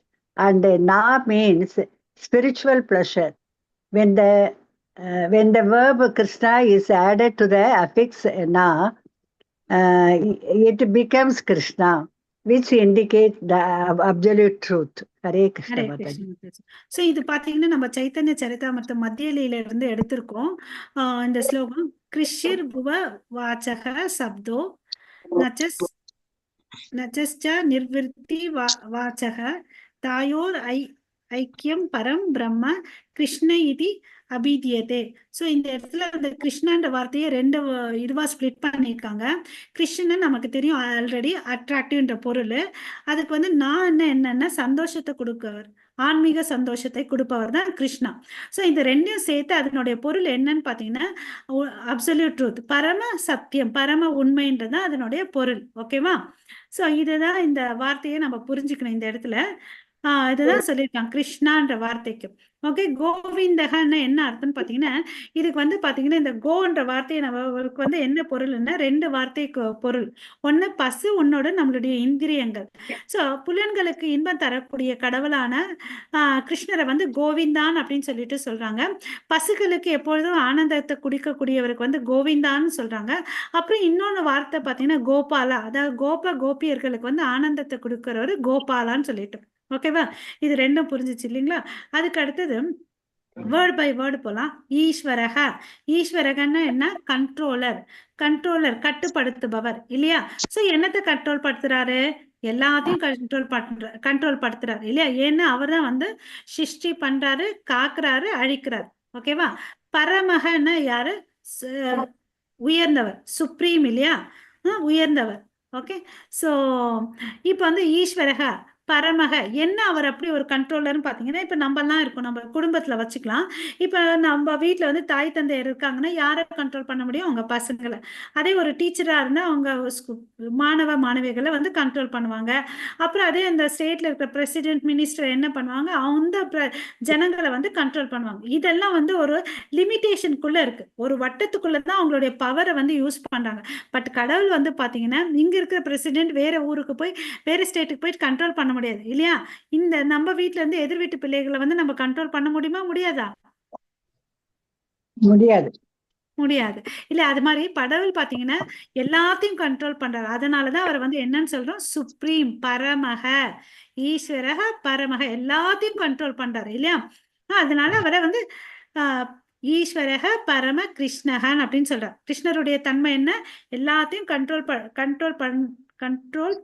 and na means spiritual pleasure. When the verb Krishna is added to the affix na, it becomes Krishna, which indicates the absolute truth. Hare Krishna Mataji. So இது பாத்தீங்கன்னா நம்ம சைத்தன்ய சரிதாமிர்த்த மத்தியலியில இருந்து எடுத்திருக்கோம். இந்த ஸ்லோகம் கிருஷ்யர் புவ வாச்சக சப்தோ நச்சஸ்ச நிர்விருத்தி வாச்சக தாயோர் ஐக்கியம் பரம் பிரம்ம கிருஷ்ண இதி அபிதியதே. ஸோ இந்த இடத்துல அந்த கிருஷ்ணன்ற வார்த்தையை ரெண்டு இதுவா ஸ்பிளிட் பண்ணியிருக்காங்க. கிருஷ்ணன் நமக்கு தெரியும் ஆல்ரெடி அட்ராக்டிவ்ன்ற பொருள். அதுக்கு வந்து நான் என்னன்னா சந்தோஷத்தை கொடுக்கவர், ஆன்மீக சந்தோஷத்தை கொடுப்பவர் தான் கிருஷ்ணா. ஸோ இந்த ரெண்டையும் சேர்த்து அதனுடைய பொருள் என்னன்னு பார்த்தீங்கன்னா அப்சல்யூட் ட்ரூத், பரம சத்தியம், பரம உண்மைன்றது தான் அதனுடைய பொருள். ஓகேவா? ஸோ இதுதான் இந்த வார்த்தையை நம்ம புரிஞ்சுக்கணும் இந்த இடத்துல. இதுதான் சொல்லியிருக்காங்க கிருஷ்ணான்ற வார்த்தைக்கு. ஓகே, கோவிந்தகன்னு என்ன அர்த்தம்னு பார்த்தீங்கன்னா இதுக்கு வந்து பார்த்தீங்கன்னா இந்த கோன்ற வார்த்தையை நம்மளுக்கு வந்து என்ன பொருள்னா ரெண்டு வார்த்தைக்கு பொருள். ஒன்று பசு, ஒன்னோட நம்மளுடைய இந்திரியங்கள். ஸோ புலன்களுக்கு இன்பம் தரக்கூடிய கடவுளான கிருஷ்ணரை வந்து கோவிந்தான் அப்படின்னு சொல்லிட்டு சொல்றாங்க. பசுகளுக்கு எப்பொழுதும் ஆனந்தத்தை குடிக்கக்கூடியவருக்கு வந்து கோவிந்தான்னு சொல்றாங்க. அப்புறம் இன்னொன்று வார்த்தை பார்த்தீங்கன்னா கோபாலா, அதாவது கோபியர்களுக்கு வந்து ஆனந்தத்தை கொடுக்கிறவர் கோபாலான்னு சொல்லிட்டு. ஓகேவா? இது ரெண்டும் புரிஞ்சிச்சு இல்லைங்களா? அதுக்கு அடுத்தது வேர்ட் பை வேர்டு போலாம். ஈஸ்வரக, ஈஸ்வரகன்னா என்ன? கண்ட்ரோலர், கட்டுப்படுத்துபவர் இல்லையா? ஸோ என்னத்தை கண்ட்ரோல் படுத்துறாரு? எல்லாத்தையும் கண்ட்ரோல் படுத்துறாரு இல்லையா? ஏன்னா அவர் தான் வந்து சிருஷ்டி பண்றாரு, காக்குறாரு, அழிக்கிறார். ஓகேவா? பரமகன்னா யாரு? உயர்ந்தவர், சுப்ரீம் இல்லையா? உயர்ந்தவர். ஓகே, ஸோ இப்போ வந்து ஈஸ்வரக பரமக என்ன அவர் அப்படி ஒரு கண்ட்ரோலர்னு பார்த்தீங்கன்னா இப்போ நம்மலாம் இருக்கோம், நம்ம குடும்பத்தில் வச்சுக்கலாம். இப்போ நம்ம வீட்டில் வந்து தாய் தந்தையர் இருக்காங்கன்னா யாரை கண்ட்ரோல் பண்ண முடியும்? அவங்க பசங்களை. அதே ஒரு டீச்சராக இருந்தால் அவங்க மாணவிகளை வந்து கண்ட்ரோல் பண்ணுவாங்க. அப்புறம் அதே அந்த ஸ்டேட்டில் இருக்கிற பிரசிடென்ட், மினிஸ்டர் என்ன பண்ணுவாங்க? அந்த ஜனங்களை வந்து கண்ட்ரோல் பண்ணுவாங்க. இதெல்லாம் வந்து ஒரு லிமிட்டேஷனுக்குள்ளே இருக்குது, ஒரு வட்டத்துக்குள்ளே தான் அவங்களுடைய பவரை வந்து யூஸ் பண்ணுறாங்க. பட் கடவுள் வந்து பார்த்தீங்கன்னா இங்கே இருக்கிற பிரசிடென்ட் வேற ஊருக்கு போய் வேற ஸ்டேட்டுக்கு போயிட்டு கண்ட்ரோல் பண்ண முடியாது இல்லையா? இந்த நம்ம வீட்ல இருந்து எதிர் வீட்டு பிள்ளைகளை வந்து நம்ம கண்ட்ரோல் பண்ண முடியுமா? முடியாதா? முடியாது இல்ல. அது மாதிரி கடவுள் பாத்தீங்கன்னா எல்லாத்தையும் கண்ட்ரோல் பண்றாரு. அதனாலதான் அவர் வந்து என்னன்னு சொல்றோம்? சுப்ரீம், பரமக, ஈஸ்வரக பரமக, எல்லாத்தையும் கண்ட்ரோல் பண்றாரு இல்லையா? அதனால அவரை வந்து ஈஸ்வரக பரம கிருஷ்ணகன் அப்படின்னு சொல்றார். கிருஷ்ணருடைய தன்மை என்ன? எல்லாத்தையும் கண்ட்ரோல்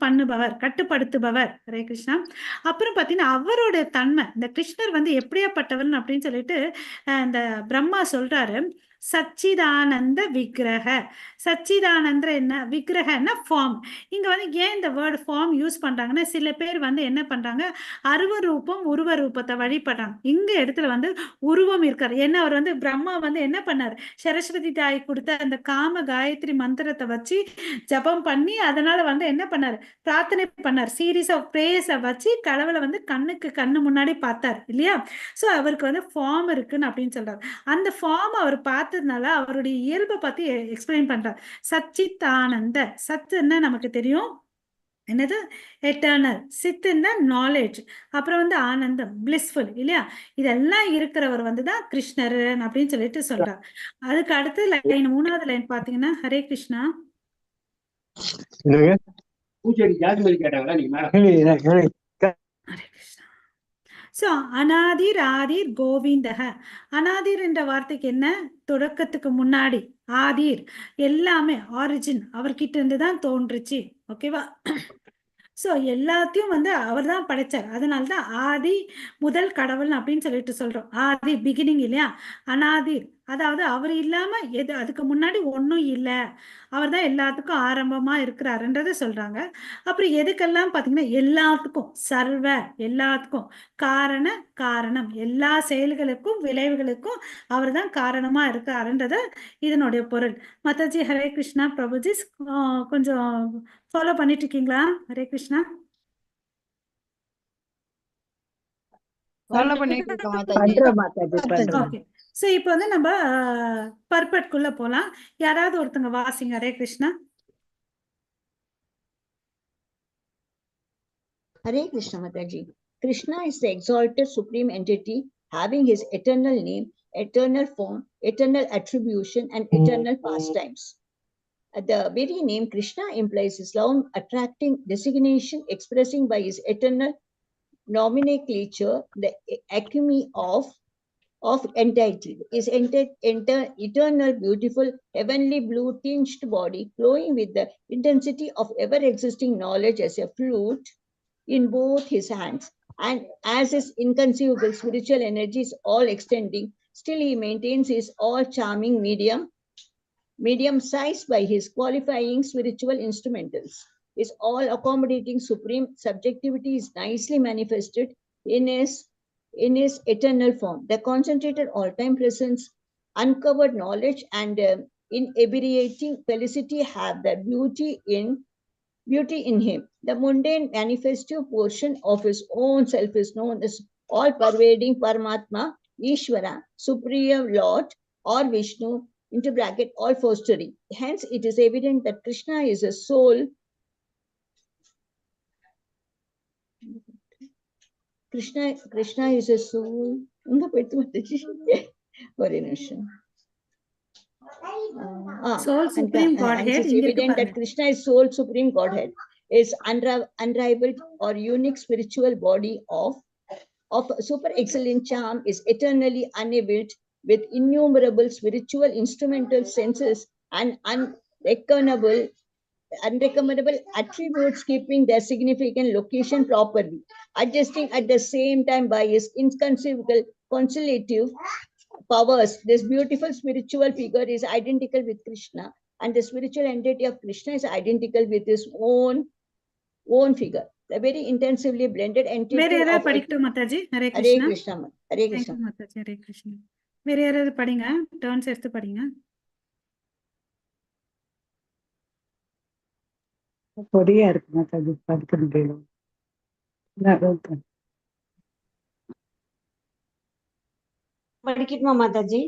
பண்ணுபவர், கட்டுப்படுத்துபவர். ஹரே கிருஷ்ணா. அப்புறம் பார்த்தீங்கன்னா அவரோட தன்மை, இந்த கிருஷ்ணர் வந்து எப்படியாப்பட்டவர் அப்படின்னு சொல்லிட்டு இந்த பிரம்மா சொல்றாரு. சச்சிதானந்த விக்கிரக. சச்சிதானந்த என்ன? விக்கிரகன்னா ஃபார்ம். இங்க வந்து ஏன் இந்த வேர்டு ஃபார்ம் யூஸ் பண்றாங்கன்னா சில பேர் வந்து என்ன பண்றாங்க, அருவரூபம் உருவ ரூபத்தை வழிபடுறாங்க. இங்க இடத்துல வந்து உருவம் இருக்காரு. ஏன்னா அவர் வந்து பிரம்மா வந்து என்ன பண்ணாரு, சரஸ்வதி தாய் கொடுத்த அந்த காம காயத்ரி மந்திரத்தை வச்சு ஜபம் பண்ணி அதனால வந்து என்ன பண்ணாரு, பிரார்த்தனை பண்ணார். சீரீஸ் ஆஃப் பிரேயர்ஸை வச்சு கடவுளை வந்து கண்ணு முன்னாடி பார்த்தார் இல்லையா? ஸோ அவருக்கு வந்து ஃபார்ம் இருக்குன்னு அப்படின்னு சொல்றாரு. அந்த ஃபார்ம் அவர் பார்த்ததுனால அவருடைய இயல்பை பத்தி எக்ஸ்பிளைன் பண்றார். சச்சித்தானந்த, சத்துன்னா நமக்கு தெரியும் என்னது? எட்டர்னல். சித்துன்னா நாலேஜ். அப்புறம் வந்து ஆனந்தம், பிளிஸ்ஃபுல் இல்லையா? இதெல்லாம் இருக்கிறவர் வந்து தான் கிருஷ்ணர் அப்படின்னு சொல்லிட்டு சொல்றார். அதுக்கு அடுத்து லைன், மூணாவது லைன் பாத்தீங்கன்னா ஹரே கிருஷ்ணா. ஹரே கிருஷ்ணா. ஸோ அனாதிர் ஆதிர் கோவிந்தக. அனாதிர் என்ற வார்த்தைக்கு என்ன? தொடக்கத்துக்கு முன்னாடி. ஆதிர் எல்லாமே ஆரிஜின் அவர்கிட்ட இருந்து தான் தோன்றுச்சு. ஓகேவா? ஸோ எல்லாத்தையும் வந்து அவர் தான் படைச்சார். அதனால்தான் ஆதி முதல் கடவுள் அப்படின்னு சொல்லிட்டு சொல்றோம். ஆதி பிகினிங் இல்லையா? அனாதிர் அதாவது அவர் இல்லாம எது அதுக்கு முன்னாடி ஒன்றும் இல்லை, அவர் தான் எல்லாத்துக்கும் ஆரம்பமா இருக்கிறாருன்றத சொல்றாங்க. அப்புறம் எதுக்கெல்லாம் பார்த்தீங்கன்னா எல்லாத்துக்கும், சர்வ எல்லாத்துக்கும், காரணம் எல்லா செயல்களுக்கும் விளைவுகளுக்கும் அவர் தான் காரணமா இருக்காருன்றத இதனுடைய பொருள். மாதாஜி ஹரே கிருஷ்ணா. பிரபுஜி கொஞ்சம் ஃபாலோ பண்ணிட்டு இருக்கீங்களா? ஹரே கிருஷ்ணா. ஃபாலோ பண்ணிட்டு இருக்கோம் மாதாஜி. ஓகே, ஸோ இப்போ வந்து நம்ம பர்பட்குள்ள போலாம். யாராவது ஒருத்தங்க வாசிங்க. Hare Krishna. Hare Krishna Mataji. Krishna is the exalted supreme entity having his eternal name, eternal form, eternal attribution, and eternal pastimes. The very name Krishna implies his love attracting designation expressing by his eternal nomenclature the acme of entity. His eternal, beautiful, heavenly blue tinged body flowing with the intensity of ever-existing knowledge as a flute in both his hands. And as his inconceivable spiritual energy is all extending, still he maintains his all charming medium size by his qualifying spiritual instrumentals. His all accommodating supreme subjectivity is nicely manifested in his eternal form. The concentrated all-time presence, uncovered knowledge, and inebriating felicity have their beauty in him. The mundane manifestive portion of his own self is known as all-pervading Paramatma, Ishvara, Supreme Lord, or Vishnu, into bracket, all fostering. Hence, it is evident that Krishna is a soul. Krishna is a soul. Soul Supreme Godhead. It is evident that Krishna is Soul Supreme Godhead, is unrivaled or unique spiritual body of super excellent charm, is eternally unavailed with innumerable spiritual instrumental senses and unreckonable attributes, keeping their significant location properly, adjusting at the same time by his inconceivable consolative powers. This beautiful spiritual figure is identical with Krishna, and the spiritual entity of Krishna is identical with his own figure. The very intensively blended entity of Mataji. Hare Krishna. Krishna. Hare Krishna. Mataji. Hare Krishna. வேற யாராவது படிங்க, டர்ன்ஸ் எடுத்து படிங்க. பொடியா இருக்கு மாதாஜி, படிக்க முடியல. படிக்கட்டுமா Mataji?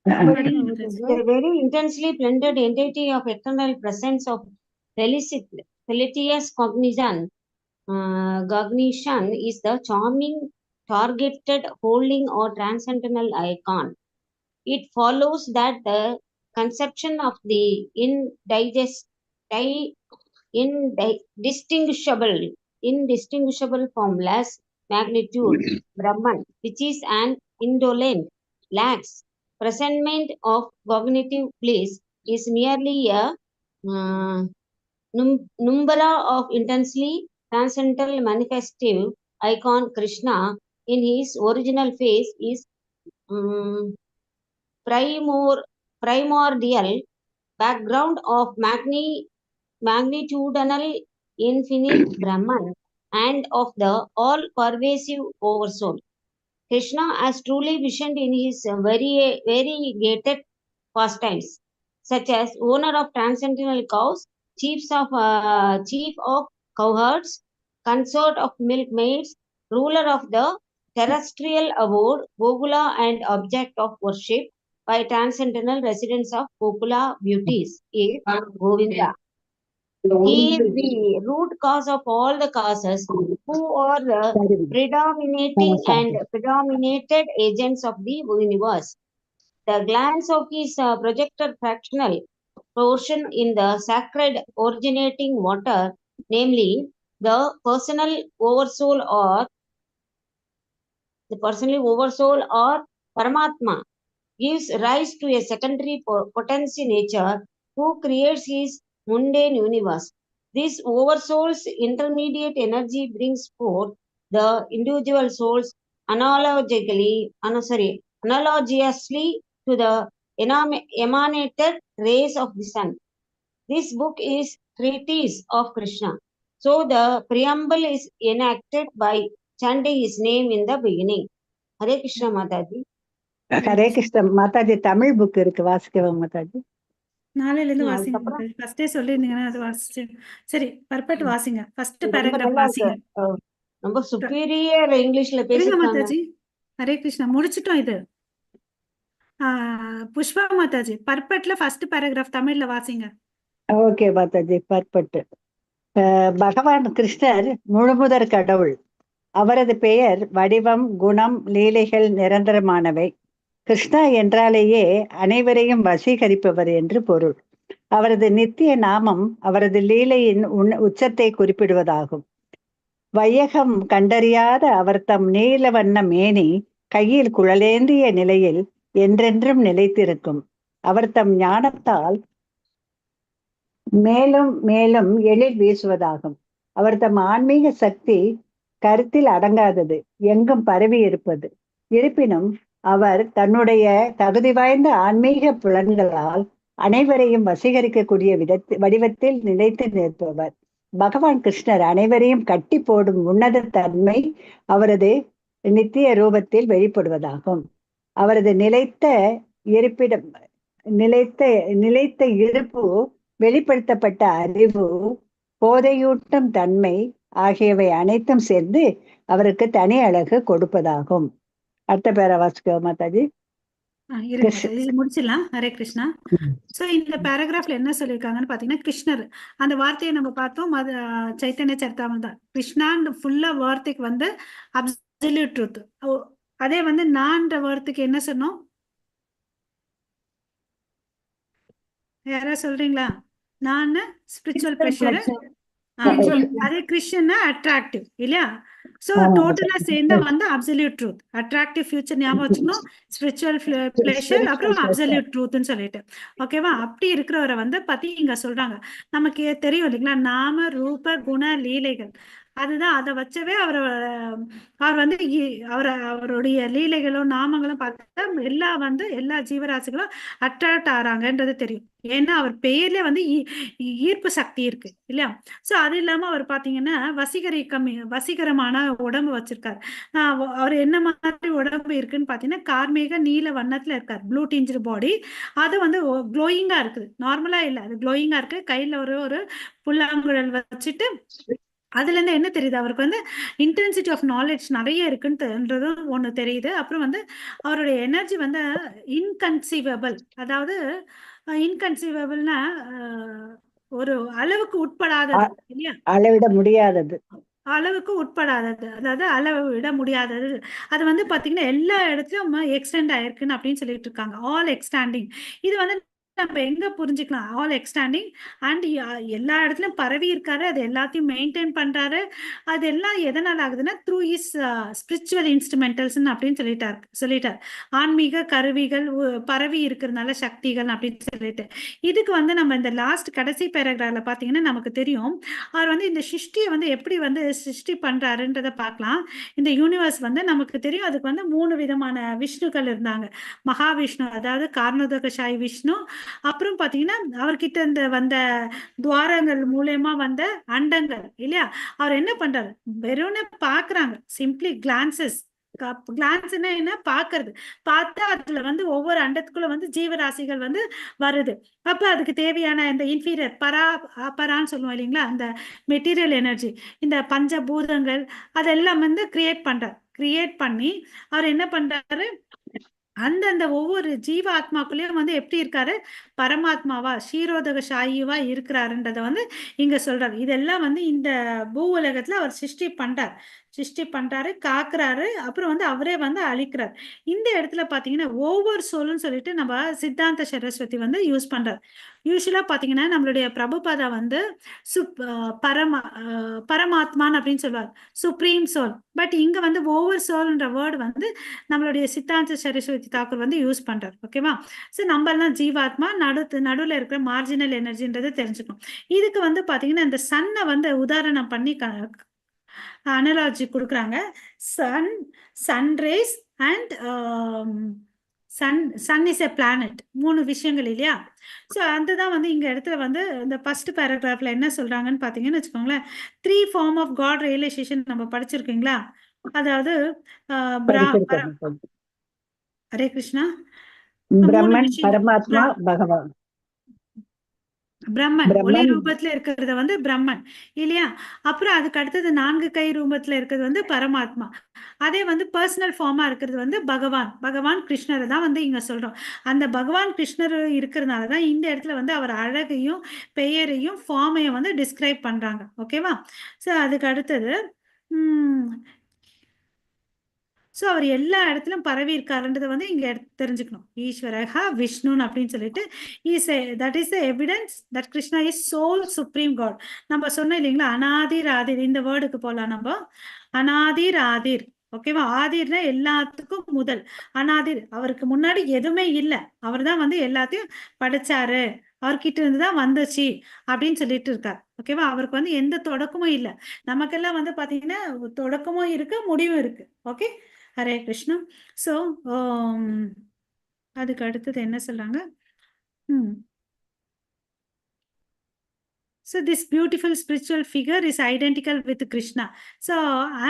The very intensely blended entity of eternal presence of felicitous cognition is the charming, targeted, holding or transcendental icon. It follows that the conception of the indistinguishable formless magnitude Brahman, which is an indolent, lax presentment of cognitive bliss, is merely a numbera of intensely transcendental manifestive icon. Krishna in his original face is primordial background of magnitudinal infinite Brahman and of the all-pervasive oversoul. Krishna has truly visioned in his variegated pastimes, such as owner of transcendental cows, chief of cowherds, consort of milkmaids, ruler of the terrestrial abode, Gokula, and object of worship by transcendental residents of Gokula beauties, Govinda. He is the root cause of all the causes, who are the predominated agents of the universe. The glance of his projected fractional portion in the sacred originating water, namely the personal oversoul or Paramatma, gives rise to a secondary potency nature who creates his mundane universe. This oversoul's intermediate energy brings forth the individual souls analogously to the emanated rays of the sun. This book is treatise of Krishna. So the preamble is enacted by chanting his name in the beginning. Hare Krishna Mataji. Hare Krishna Mataji. Tamil book இருக்கு, வாசிக்கவா மாதாஜி? நாளையில இருந்து வாசிங்க மாதாஜி. ஃபர்ஸ்டே சொல்லிருந்தீங்கன்னா அது வாசிச்சு. சரி, பர்ஃபெக்ட் வாசிங்க. ஃபர்ஸ்ட் பேராகிராஃப் வாசிங்க. ரொம்ப சுப்பீரியர் இங்கிலீஷ்ல பேசுறாங்க மாதாஜி. ஹரே கிருஷ்ணா. முடிச்சிட்டோம் இது. புஷ்பா மாதாஜி, பர்ஃபெக்ட்ல ஃபர்ஸ்ட் பேராகிராஃப் தமிழ்ல வாசிங்க. Okay Mataji, perfect. பகவான் கிருஷ்ணர் முழுமுதற் கடவுள். அவரது பெயர், வடிவம், குணம், லீலைகள் நிரந்தரமானவை. கிருஷ்ணா என்றாலேயே அனைவரையும் வசீகரிப்பவர் என்று பொருள். அவரது நித்திய நாமம் அவரது லீலையின் உச்சத்தை குறிப்பிடுவதாகும். வையகம் கண்டறியாத அவர் தம் நீல வண்ண மேனி கையில் குழலேந்திய நிலையில் என்றென்றும் நிலைத்திருக்கும். அவர் தம் ஞானத்தால் மேலும் மேலும் எழில் வீசுவதாகும். அவர் தம் ஆன்மீக சக்தி கருத்தில் அடங்காதது, எங்கும் பரவி இருப்பது. இருப்பினும் அவர் தன்னுடைய தகுதி வாய்ந்த ஆன்மீக புலன்களால் அனைவரையும் வசீகரிக்கக்கூடிய வடிவத்தில் நிலைத்து நிற்பவர். பகவான் கிருஷ்ணர் அனைவரையும் கட்டி போடும் உன்னத தன்மை அவரது நித்திய ரூபத்தில் வெளிப்படுவதாகும். அவரது நிலைத்த இருப்பிடம், நிலைத்த இருப்பு, வெளிப்படுத்தப்பட்ட அறிவு, போதையூட்டும் தன்மை ஆகியவை அனைத்தும் சேர்ந்து அவருக்கு தனி அழகு கொடுப்பதாகும். அடுத்த பேரா வாசிக்கோ மாதாஜி. முடிச்சிடலாம். ஹரே கிருஷ்ணா. சோ இந்த பேராகிராஃப்ல என்ன சொல்லியிருக்காங்கன்னு பாத்தீங்கன்னா, கிருஷ்ணர் அந்த வார்த்தையை நம்ம பார்த்தோம், அது சைத்தன்ய சரிதாமிர்தம். கிருஷ்ணா ஃபுல்லா வார்த்தைக்கு வந்து அப்சல்யூட் ட்ரூத். அதே வந்து நான்ற வார்த்தைக்கு என்ன சொன்னோம், யாரா சொல்றீங்களா? நான் ஸ்பிரிச்சுவல் ப்ரெஷர், அது கிறிஸ்டியன்னா அட்ராக்டிவ் இல்லையா? சோ டோட்டலா சேர்ந்தா வந்து அப்சல்யூட் ட்ரூத், அட்ராக்டிவ் ஃபியூச்சர் ஞாபகம் வச்சுக்கணும், ஸ்பிரிச்சுவல் பிளஷர், அப்புறம் அப்சல்யூட் ட்ரூத்னு சொல்லிட்டு. ஓகேவா? அப்படி இருக்கிறவரை வந்து பத்தி இங்க சொல்றாங்க. நமக்கு தெரியும் இல்லைங்களா, நாம ரூப குண லீலைகள், அதுதான் அதை வச்சவே அவர் வந்து அவருடைய லீலைகளும் நாமங்களும் பார்த்தா எல்லா ஜீவராசிகளும் அட்ராக்ட் ஆறாங்கன்றது தெரியும். ஏன்னா அவர் பெயர்ல வந்து ஈர்ப்பு சக்தி இருக்கு இல்லையா? சோ அது இல்லாம அவர் பாத்தீங்கன்னா வசீகரமான உடம்பு வச்சிருக்காரு. அவர் என்ன மாதிரி உடம்பு இருக்குன்னு பாத்தீங்கன்னா, கார்மேக நீல வண்ணத்துல இருக்காரு, ப்ளூ டிஞ்ச்டு பாடி. அது வந்து க்ளோயிங்கா இருக்குது, நார்மலா இல்ல, அது க்ளோயிங்கா இருக்கு. கையில ஒரு புல்லாங்குழல் வச்சுட்டு அதுல இருந்து என்ன தெரியுது, அவருக்கு வந்து இன்டென்சிட்டி ஆஃப் நாலேஜ் நிறைய இருக்குன்றதும் ஒண்ணு தெரியுது. அப்புறம் வந்து அவருடைய எனர்ஜி வந்து இன்கன்சீவபிள், அதாவது இன்கன்சீவபிள்னா ஒரு அளவுக்கு உட்படாதது இல்லையா, அளவிட முடியாதது, அளவுக்கு உட்படாதது, அதாவது அளவு விட முடியாதது. அது வந்து பாத்தீங்கன்னா எல்லா இடத்துலயும் எக்ஸ்டெண்ட் ஆயிருக்குன்னு அப்படின்னு சொல்லிட்டு இருக்காங்க. ஆல் எக்ஸ்டாண்டிங். இது வந்து நம்ம எங்க புரிஞ்சுக்கலாம், ஆல் எக்ஸ்டாண்டிங் அண்ட் எல்லா இடத்துலயும் பரவி இருக்காரு, அது எல்லாத்தையும் மெயின்டைன் பண்றாரு. அது எல்லாம் எதனால ஆகுதுன்னா, த்ரூ இஸ் ஸ்பிரிச்சுவல் இன்ஸ்ட்ருமெண்டல்ஸ் அப்படின்னு சொல்லிட்டார். ஆன்மீக கருவிகள் பரவி இருக்கிறதுனால சக்திகள் அப்படின்னு சொல்லிட்டு. இதுக்கு வந்து நம்ம இந்த லாஸ்ட் கடைசி பேராகிராஃப்ல பாத்தீங்கன்னா நமக்கு தெரியும், அவர் வந்து இந்த சிருஷ்டியை வந்து எப்படி வந்து சிருஷ்டி பண்றாருன்றதை பார்க்கலாம். இந்த யூனிவர்ஸ் வந்து நமக்கு தெரியும், அதுக்கு வந்து 3 விதமான விஷ்ணுக்கள் இருந்தாங்க. மகாவிஷ்ணு, அதாவது காரணோதகசாயி விஷ்ணு. அப்புறம் பாத்தீங்கன்னா அவர்கிட்ட இருந்து வந்த துவாரங்கள் மூலமா வந்த அண்டங்கள் இல்லையா, அவர் என்ன பண்றாரு, வெறும்னு பாக்குறாங்க, சிம்பிளி கிளான்சஸ். கிளான்ஸ்னா என்ன, பாக்குறது. பார்த்தா அதுல வந்து ஒவ்வொரு அண்டத்துக்குள்ள வந்து ஜீவராசிகள் வந்து வருது. அப்ப அதுக்கு தேவையான இந்த இன்ஃபீரியர் பரான்னு சொல்லுவோம் இல்லைங்களா, அந்த மெட்டீரியல் எனர்ஜி, இந்த பஞ்சபூதங்கள் அதெல்லாம் வந்து கிரியேட் பண்ணி அவர் என்ன பண்றாரு, அந்தந்த ஒவ்வொரு ஜீவ ஆத்மாக்குள்ளேயும் வந்து எப்படி இருக்காரு, பரமாத்மாவா ஷீரோதக சாயிவா இருக்கிறாருன்றத வந்து இங்க சொல்றாரு. இதெல்லாம் வந்து இந்த பூ உலகத்துல அவர் சிருஷ்டி பண்றாரு, காக்குறாரு, அப்புறம் வந்து அவரே வந்து அழிக்கிறார். இந்த இடத்துல பாத்தீங்கன்னா ஒவ்வொரு சோல்னு சொல்லிட்டு நம்ம சித்தாந்த சரஸ்வதி வந்து யூஸ் பண்றாரு. யூஸ்வலா பாத்தீங்கன்னா நம்மளுடைய பிரபுபாதா வந்து பரமாத்மான் அப்படின்னு சொல்லுவார், சுப்ரீம் சோல். பட் இங்க வந்து ஒவ்வொரு சோல்ன்ற வேர்டு வந்து நம்மளுடைய சித்தாந்த சரஸ்வதி தாக்கூர் வந்து யூஸ் பண்றாரு. ஓகேவா? சோ நம்ம எல்லாம் ஜீவாத்மா, நடுவுல இருக்கிற மார்ஜினல் எனர்ஜின்றதை தெரிஞ்சுக்கணும். இதுக்கு வந்து பாத்தீங்கன்னா இந்த சன்னை வந்து உதாரணம் பண்ணி அனலாஜி கொடுக்குறாங்க. Sunrays and sun is a planet, 3 விஷயங்கள் இல்லையா? ஸோ அதுதான் வந்து இங்க இடத்துல வந்து இந்த ஃபர்ஸ்ட் பேராகிராஃப்ல என்ன சொல்றாங்கன்னு பாத்தீங்கன்னு வச்சுக்கோங்களேன், 3 ஃபார்ம் ஆஃப் காட் ரியலைசேஷன் நம்ம படிச்சிருக்கீங்களா? அதாவது ஹரே கிருஷ்ணா, பிரம்மன், பரமாத்மா, பகவான். பிரம்மன் ஒளி ரூபத்துல இருக்கிறது வந்து பிரம்மன் இல்லையா? அப்புறம் அதுக்கு அடுத்தது 4 கை ரூபத்துல இருக்கிறது வந்து பரமாத்மா. அதே வந்து பர்சனல் ஃபார்மா இருக்கிறது வந்து பகவான் கிருஷ்ணரை தான் வந்து இங்க சொல்றோம். அந்த பகவான் கிருஷ்ணர் இருக்கிறதுனாலதான் இந்த இடத்துல வந்து அவர் அழகையும் பெயரையும் ஃபார்மையும் வந்து டிஸ்கிரைப் பண்றாங்க. ஓகேவா? சோ அதுக்கு அடுத்தது ஸோ அவர் எல்லா இடத்துலையும் பரவி இருக்காருன்றதை வந்து இங்க தெரிஞ்சுக்கணும். ஈஸ்வரஹா விஷ்ணுன்னு அப்படின்னு சொல்லிட்டு that is the evidence that Krishna is sole supreme god. நம்ம சொன்னோம் இல்லைங்களா, அனாதிர் ஆதிர், இந்த வேர்டுக்கு போகலாம் நம்ம. அனாதிர் ஆதிர், ஓகேவா? ஆதிர்னா எல்லாத்துக்கும் முதல், அனாதிர் அவருக்கு முன்னாடி எதுவுமே இல்லை, அவர் தான் வந்து எல்லாத்தையும் படைச்சாரு, அவர்கிட்ட இருந்து தான் வந்துச்சு அப்படின்னு சொல்லிட்டு இருக்கார். ஓகேவா? அவருக்கு வந்து எந்த தொடக்கமும் இல்ல. நமக்கெல்லாம் வந்து பாத்தீங்கன்னா தொடக்கமும் இருக்கு, முடிவும் இருக்கு. ஓகே, ஹரே கிருஷ்ணா. ஸோ அதுக்கு அடுத்தது என்ன சொல்றாங்க? So this beautiful spiritual figure is identical with Krishna. So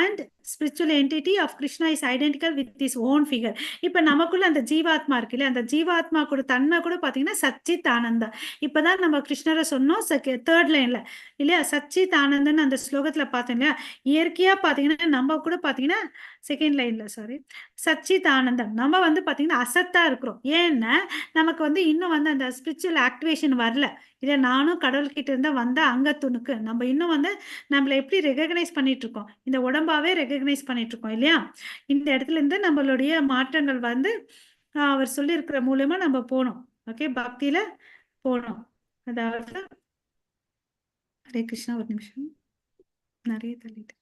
and spiritual entity of Krishna is identical with his own figure. இப்ப நமக்குள்ள அந்த ஜீவாத்மா இருக்கு இல்லையா, அந்த ஜீவாத்மா கூட தன்மை கூட பாத்தீங்கன்னா சச்சித் ஆனந்தா. இப்பதான் நம்ம கிருஷ்ணரை சொன்னோம் தேர்ட் லைன்ல இல்லையா, சச்சித் ஆனந்தன்னு அந்த ஸ்லோகத்துல பார்த்தோம் இல்லையா. இயற்கையா பாத்தீங்கன்னா நம்ம கூட பாத்தீங்கன்னா செகண்ட் லைன்ல சச்சித் ஆனந்தம் நம்ம வந்து பாத்தீங்கன்னா அசத்தா இருக்கிறோம். ஏன்னா நமக்கு வந்து இன்னும் வந்து அந்த ஸ்பிரிச்சுவல் ஆக்டிவேஷன் வரல இல்லையா. நானும் கடவுள்கிட்ட இருந்தா வந்த அங்கத்துணுக்கு நம்ம இன்னும் வந்து நம்மளை எப்படி ரெகக்னைஸ் பண்ணிட்டு இருக்கோம், இந்த உடம்பாவே ரெகக்னைஸ் பண்ணிட்டு இருக்கோம் இல்லையா. இந்த இடத்துல இருந்து நம்மளுடைய மாற்றங்கள் வந்து அவர் சொல்லி இருக்கிற மூலமா நம்ம போனோம். ஓகே, பக்தியில போனோம். அதாவது ஹரே கிருஷ்ணா, ஒரு நிமிஷம், நிறைய தள்ளிட்டு,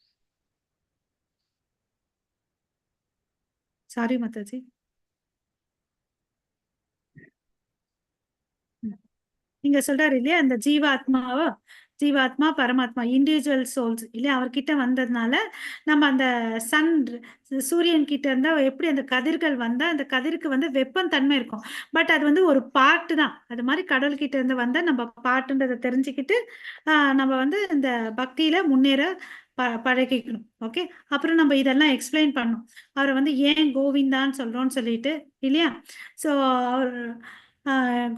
சாரி மாதாஜி. நீங்க சொல்றாரு இல்லையா, அந்த ஜீவாத்மா பரமாத்மா இண்டிவிஜுவல் சோல்ஸ் இல்லையா, அவர்கிட்ட வந்ததுனால நம்ம அந்த சன் சூரியன் கிட்ட இருந்தா எப்படி அந்த கதிர்கள் வந்தா அந்த கதிருக்கு வந்து வெப்பம் தன்மை இருக்கும். பட் அது வந்து ஒரு பாட்டு தான். அது மாதிரி கடவுள் கிட்ட இருந்து வந்தா நம்ம பாட்டுன்றதை தெரிஞ்சுக்கிட்டு நம்ம வந்து இந்த பக்தியில முன்னேற பழகிக்கணும். ஓகே, அப்புறம் நம்ம இதெல்லாம் எக்ஸ்பிளைன் பண்ணணும். அவரை வந்து ஏன் கோவிந்தான்னு சொல்றோம்னு சொல்லிட்டு இல்லையா. ஸோ அவர்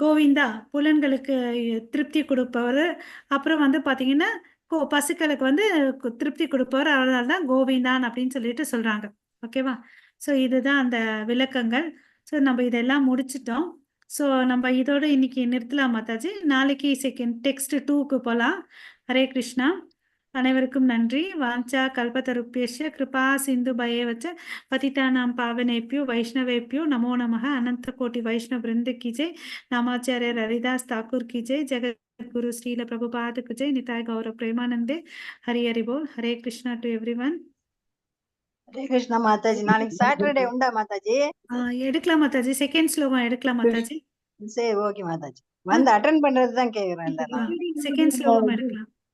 கோவிந்தா புலன்களுக்கு திருப்தி கொடுப்பவர். அப்புறம் வந்து பாத்தீங்கன்னா பசுக்களுக்கு வந்து திருப்தி கொடுப்பவர். அதனால தான் கோவிந்தான் அப்படின்னு சொல்லிட்டு சொல்றாங்க. ஓகேவா? ஸோ இதுதான் அந்த விளக்கங்கள். ஸோ நம்ம இதெல்லாம் முடிச்சிட்டோம். ஸோ நம்ம இதோட இன்னைக்கு நிறுத்தலாம் மாதாஜி. நாளைக்கு செகண்ட் டெக்ஸ்ட் 2க்கு போகலாம். ஹரே கிருஷ்ணா. அனைவருக்கும் நன்றி. வாஞ்சா கல்பதருப்பியஸ்ய கிருபா சிந்து பயவச்ச பதிதானாம் பாவனேப்யோ வைஷ்ணவேப்யோ நமோ நமः. அனந்த கோட்டி வைஷ்ணவ பிருந்த की जय. नामाचार्य हरिदास ठाकुर की जय. जगत गुरु श्रील प्रभुपाद की जय. निताय गौर प्रेमानंदे. हरि हरि बोल. हरे कृष्णा to everyone. ஹரே கிருஷ்ணா மாதாஜி. நாளைக்கு சாட்டர்டே உண்டா மாதாஜி? எடுக்கலாம் மாதாஜி, செகண்ட் ஸ்லோகம் எடுக்கலாம் மாதாஜி. சரி, ஓகே மாதாஜி. வந்து அட்டென்ட் பண்றது தான் கேக்குறேன். செகண்ட் ஸ்லோகம் எடுக்கலாம்.